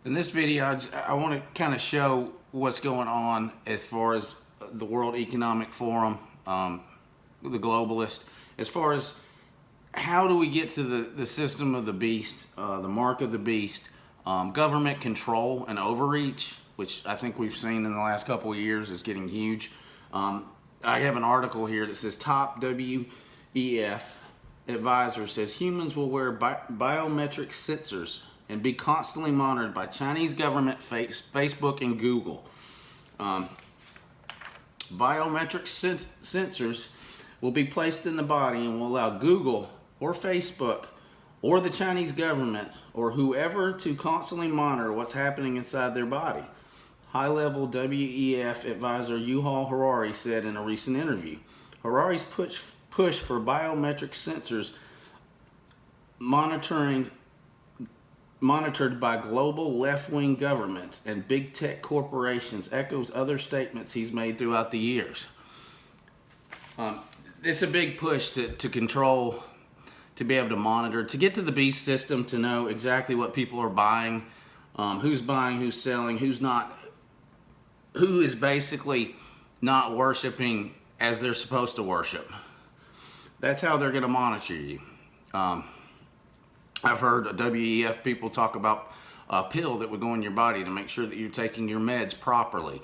In this video, I want to kind of show what's going on as far as the World Economic Forum, the globalist, as far as how do we get to the system of the beast, the mark of the beast, government control and overreach, which I think we've seen in the last couple of years is getting huge. I have an article here that says top WEF advisor says humans will wear biometric sensors and be constantly monitored by Chinese government, Facebook, and Google. Biometric sensors will be placed in the body and will allow Google or Facebook or the Chinese government or whoever to constantly monitor what's happening inside their body. High-level WEF advisor Yuval Harari said in a recent interview. Harari's push for biometric sensors monitored by global left-wing governments and big tech corporations echoes other statements he's made throughout the years. It's a big push to control, to be able to monitor, to get to the beast system, to know exactly what people are buying, who's selling, who's not, who is basically not worshiping as they're supposed to worship. That's how they're going to monitor you. I've heard WEF people talk about a pill that would go in your body to make sure that you're taking your meds properly.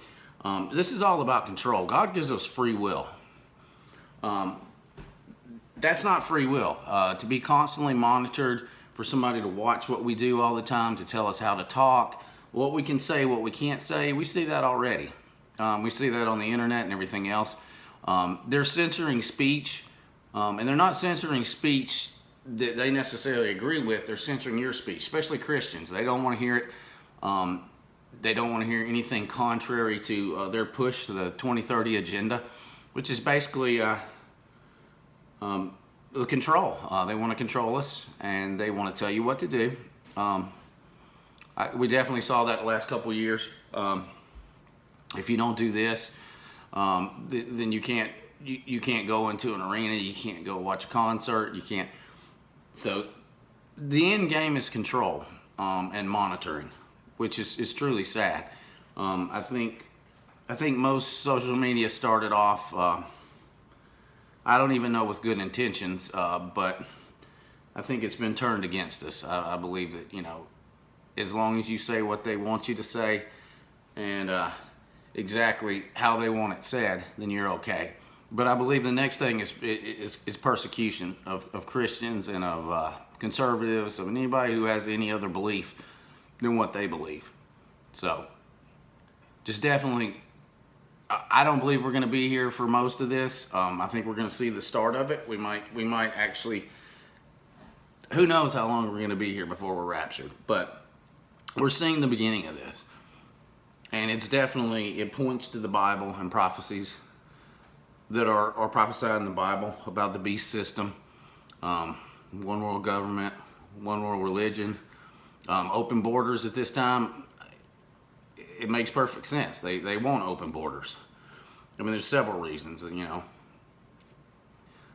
This is all about control. God gives us free will. That's not free will. To be constantly monitored, for somebody to watch what we do all the time, to tell us how to talk, what we can say, what we can't say, we see that already. We see that on the internet and everything else. They're censoring speech, and they're not censoring speech that they necessarily agree with. They're censoring your speech, especially Christians. They don't want to hear it. They don't want to hear anything contrary to their push to the 2030 agenda, which is basically the control. They want to control us, and they want to tell you what to do. We definitely saw that the last couple of years. If you don't do this, then you can't go into an arena. You can't go watch a concert. You can't. So the end game is control and monitoring, which is truly sad. I think most social media started off, I don't even know with good intentions, but I think it's been turned against us. I believe that, as long as you say what they want you to say and exactly how they want it said, then you're okay. But I believe the next thing is persecution of Christians and of conservatives, of anybody who has any other belief than what they believe. So, just definitely, I don't believe we're going to be here for most of this. I think we're going to see the start of it. We might actually, who knows how long we're going to be here before we're raptured. But we're seeing the beginning of this. And it points to the Bible and prophecies that are prophesied in the Bible about the beast system, one world government, one world religion, open borders at this time. It makes perfect sense. They want open borders. I mean, there's several reasons.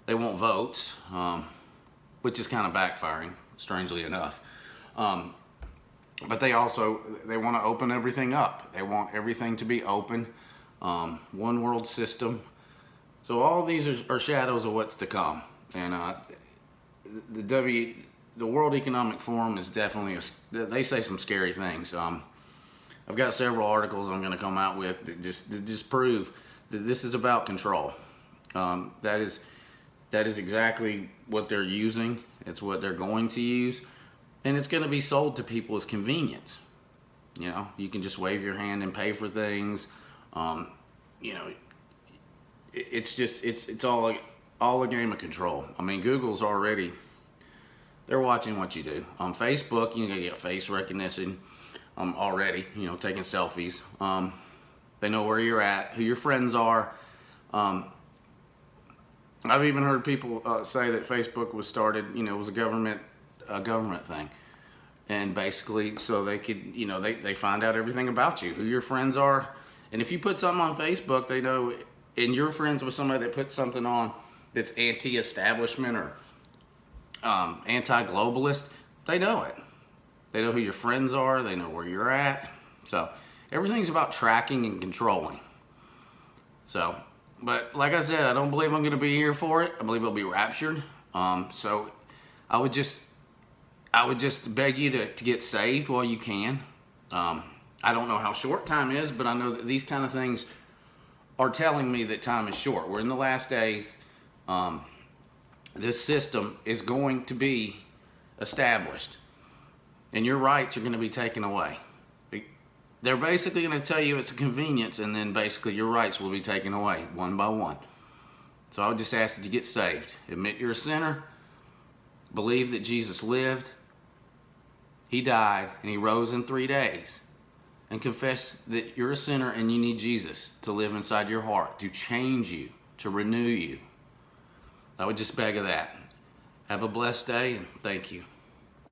They want votes, which is kind of backfiring, strangely enough. But they want to open everything up. They want everything to be open, one world system. So all these are shadows of what's to come. And the World Economic Forum is definitely, they say some scary things. I've got several articles I'm going to come out with that just prove that this is about control. That is exactly what they're using. It's what they're going to use. And it's going to be sold to people as convenience. You can just wave your hand and pay for things. It's all a game of control. I mean, Google's they're watching what you do. On Facebook, you can get face recognition already, taking selfies. They know where you're at, who your friends are. I've even heard people say that Facebook was started, it was a government thing. And basically, so they could, they find out everything about you, who your friends are. And if you put something on Facebook, they know, and you're friends with somebody that puts something on that's anti-establishment or anti-globalist, they know it. They know who your friends are. They know where you're at. So everything's about tracking and controlling. So, but like I said, I don't believe I'm going to be here for it. I believe I'll be raptured. So I would just beg you to get saved while you can. I don't know how short time is, but I know that these kind of things are telling me that time is short. We're in the last days. This system is going to be established, and your rights are going to be taken away. They're basically going to tell you it's a convenience, and then basically your rights will be taken away one by one. So I would just ask that you get saved. Admit you're a sinner. Believe that Jesus lived. He died, and he rose in 3 days. And confess that you're a sinner and you need Jesus to live inside your heart, to change you, to renew you. I would just beg of that. Have a blessed day, and thank you.